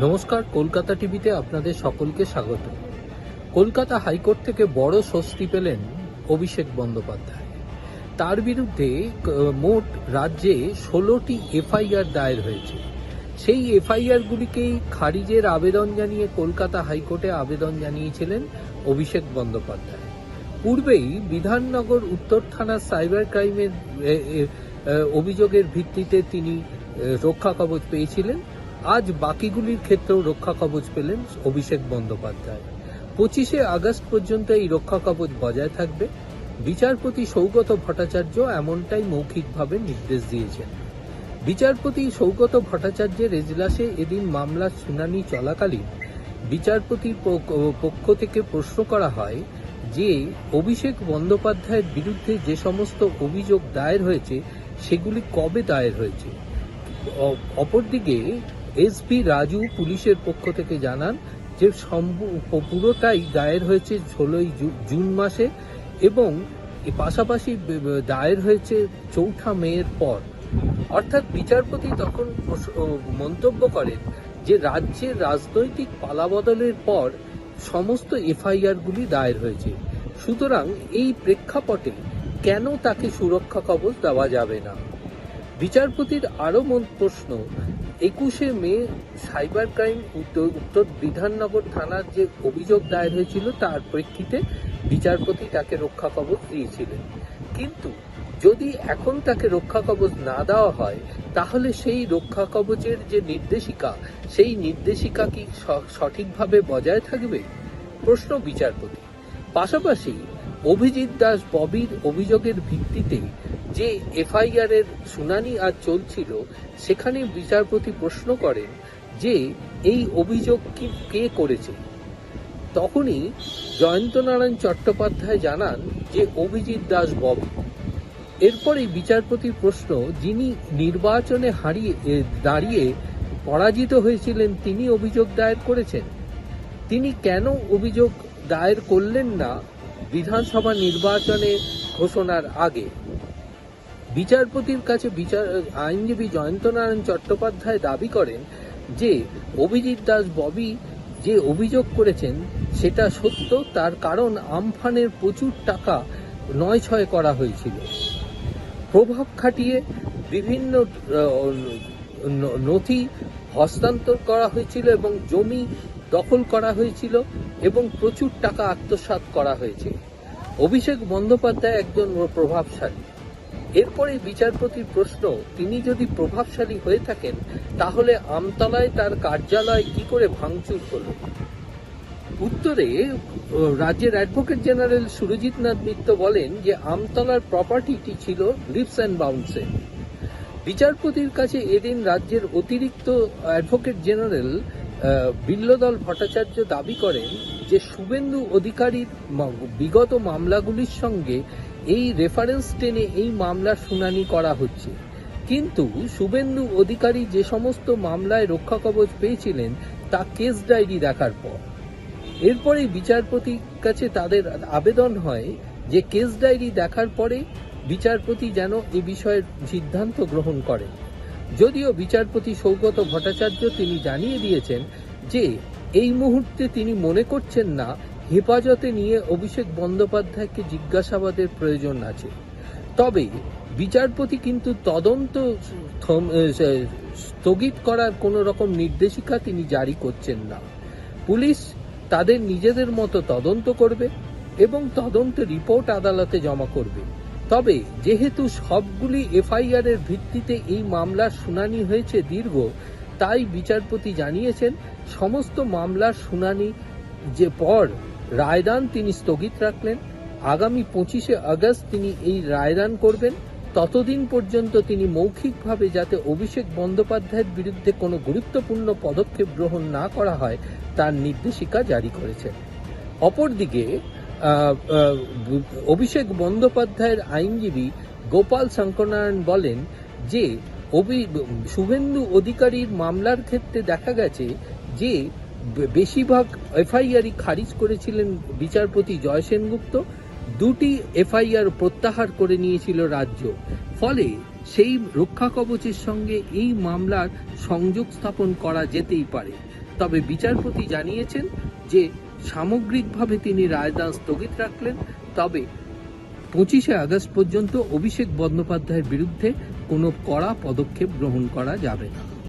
নমস্কার, কলকাতা টিভিতে আপনাদের সকলকে স্বাগত। কলকাতা হাইকোর্ট থেকে বড় স্বস্তি পেলেন অভিষেক বন্দ্যোপাধ্যায়। তার বিরুদ্ধে মোট রাজ্যে 16টি এফআইআর দায়ের হয়েছে। সেই এফআইআরগুলিকেই খারিজের আবেদন জানিয়ে কলকাতা হাইকোর্টে আবেদন জানিয়েছিলেন অভিষেক বন্দ্যোপাধ্যায়। পূর্বেই বিধাননগর উত্তর থানার সাইবার ক্রাইমের অভিযোগের ভিত্তিতে তিনি রক্ষা কবচ পেয়েছিলেন। আজ বাকিগুলির ক্ষেত্রেও রক্ষা কবচ পেলেন অভিষেক বন্দ্যোপাধ্যায়। 25শে আগস্ট পর্যন্ত এই রক্ষা কবচ বজায় থাকবে। বিচারপতি সৌগত ভট্টাচার্য এমনটাই মৌখিকভাবে নির্দেশ দিয়েছেন। বিচারপতি সৌগত ভট্টাচার্যের এজলাসে এদিন মামলার শুনানি চলাকালীন বিচারপতির পক্ষ থেকে প্রশ্ন করা হয় যে অভিষেক বন্দ্যোপাধ্যায়ের বিরুদ্ধে যে সমস্ত অভিযোগ দায়ের হয়েছে সেগুলি কবে দায়ের হয়েছে। অপরদিকে এসপি রাজু পুলিশের পক্ষ থেকে জানান যে পুরোটাই দায়ের হয়েছে 16ই জুন মাসে এবং পাশাপাশি দায়ের হয়েছে 4 মের পর। অর্থাৎ বিচারপতি তখন মন্তব্য করেন যে রাজ্যের রাজনৈতিক পালাবদলের পর সমস্ত এফআইআরগুলি দায়ের হয়েছে, সুতরাং এই প্রেক্ষাপটে কেন তাকে সুরক্ষা কবচ দেওয়া যাবে না। বিচারপতির আরও প্রশ্ন, 21শে মে সাইবার ক্রাইম উত্তর বিধাননগর থানার যে অভিযোগ দায়ের হয়েছিল তার প্রেক্ষিতে বিচারপতি তাকে রক্ষা কবচ দিয়েছিলেন, কিন্তু যদি এখন তাকে রক্ষা কবচ না দেওয়া হয় তাহলে সেই রক্ষা কবচের যে নির্দেশিকা সেই নির্দেশিকা কি সঠিকভাবে বজায় থাকবে, প্রশ্ন বিচারপতি। পাশাপাশি অভিজিৎ দাস ববির অভিযোগের ভিত্তিতে যে এফআইআর এর শুনানি আজ চলছিল সেখানে বিচারপতি প্রশ্ন করেন যে এই অভিযোগ কে করেছে। তখনই জয়ন্তনারায়ণ চট্টোপাধ্যায় জানান যে অভিজিৎ দাস ববি। এরপরেই বিচারপতির প্রশ্ন, যিনি নির্বাচনে দাঁড়িয়ে পরাজিত হয়েছিলেন তিনি অভিযোগ দায়ের করেছেন, তিনি কেন অভিযোগ দায়ের করলেন না বিধানসভা নির্বাচনে ঘোষণার আগে। বিচারপতির কাছে আইনজীবী জয়ন্তনারায়ণ চট্টোপাধ্যায় দাবি করেন যে অভিজিৎ দাস ববি যে অভিযোগ করেছেন সেটা সত্য, তার কারণ আমফানের প্রচুর টাকা নয় করা হয়েছিল, প্রভাব খাটিয়ে বিভিন্ন নথি হস্তান্তর করা হয়েছিল এবং জমি দখল করা হয়েছিল এবং প্রচুর টাকা আত্মসাৎ করা হয়েছে। অভিষেক বন্দ্যোপাধ্যায় একজন প্রভাবশালী। এরপরে বিচারপতির প্রশ্ন, তিনি যদি প্রভাবশালী হয়ে থাকেন তাহলে আমতলায় তার কার্যালয় কি করে ভাঙচুর হলো। উত্তরে রাজ্যের অ্যাডভোকেট জেনারেল সুরজিৎ নাথ মিত্র বলেন যে আমতলার প্রপার্টিটি ছিল লিভস অ্যান্ড বাউন্সে। বিচারপতির কাছে এদিন রাজ্যের অতিরিক্ত অ্যাডভোকেট জেনারেল বিল্লদল ভট্টাচার্য দাবি করেন যে শুভেন্দু অধিকারীর বিগত মামলাগুলির সঙ্গে এই রেফারেন্স টেনে এই মামলার শুনানি করা হচ্ছে, কিন্তু শুভেন্দু অধিকারী যে সমস্ত মামলায় রক্ষা কবচ পেয়েছিলেন তা কেস ডায়েরি দেখার পর। এরপরেই বিচারপতির কাছে তাদের আবেদন হয় যে কেস ডায়েরি দেখার পরে বিচারপতি যেন এ বিষয়ে সিদ্ধান্ত গ্রহণ করেন। যদিও বিচারপতি সৌগত ভট্টাচার্য তিনি জানিয়ে দিয়েছেন যে এই মুহূর্তে তিনি মনে করছেন না হেফাজতে নিয়ে অভিষেক বন্দ্যোপাধ্যায়কে জিজ্ঞাসাবাদের প্রয়োজন আছে। তবে বিচারপতি কিন্তু তদন্ত স্থগিত করার কোনো রকম নির্দেশিকা তিনি জারি করছেন না। পুলিশ তাদের নিজেদের মতো তদন্ত করবে এবং তদন্ত রিপোর্ট আদালতে জমা করবে। তবে যেহেতু সবগুলি এফআইআর এর ভিত্তিতে এই মামলার শুনানি হয়েছে দীর্ঘ, তাই বিচারপতি জানিয়েছেন সমস্ত মামলার শুনানি যে পর রায়দান তিনি স্থগিত রাখলেন। আগামী 25শে আগস্ট তিনি এই রায়দান করবেন। ততদিন পর্যন্ত তিনি মৌখিকভাবে যাতে অভিষেক বন্দ্যোপাধ্যায়ের বিরুদ্ধে কোনো গুরুত্বপূর্ণ পদক্ষেপ গ্রহণ না করা হয় তার নির্দেশিকা জারি করেছেন। অপরদিকে অভিষেক বন্দ্যোপাধ্যায়ের আইনজীবী গোপাল শঙ্করনারায়ণ বলেন যে শুভেন্দু অধিকারীর মামলার ক্ষেত্রে দেখা গেছে যে বেশিরভাগ এফআইআরই খারিজ করেছিলেন বিচারপতি জয় সেনগুপ্ত। 2টি এফআইআর প্রত্যাহার করে নিয়েছিল রাজ্য, ফলে সেই রক্ষা কবচের সঙ্গে এই মামলার সংযোগ স্থাপন করা যেতেই পারে। তবে বিচারপতি জানিয়েছেন যে সামগ্রিকভাবে তিনি রায়দান স্থগিত রাখলেন, তবে 25শে আগস্ট পর্যন্ত অভিষেক বন্দ্যোপাধ্যায়ের বিরুদ্ধে কোনো কড়া পদক্ষেপ গ্রহণ করা যাবে না।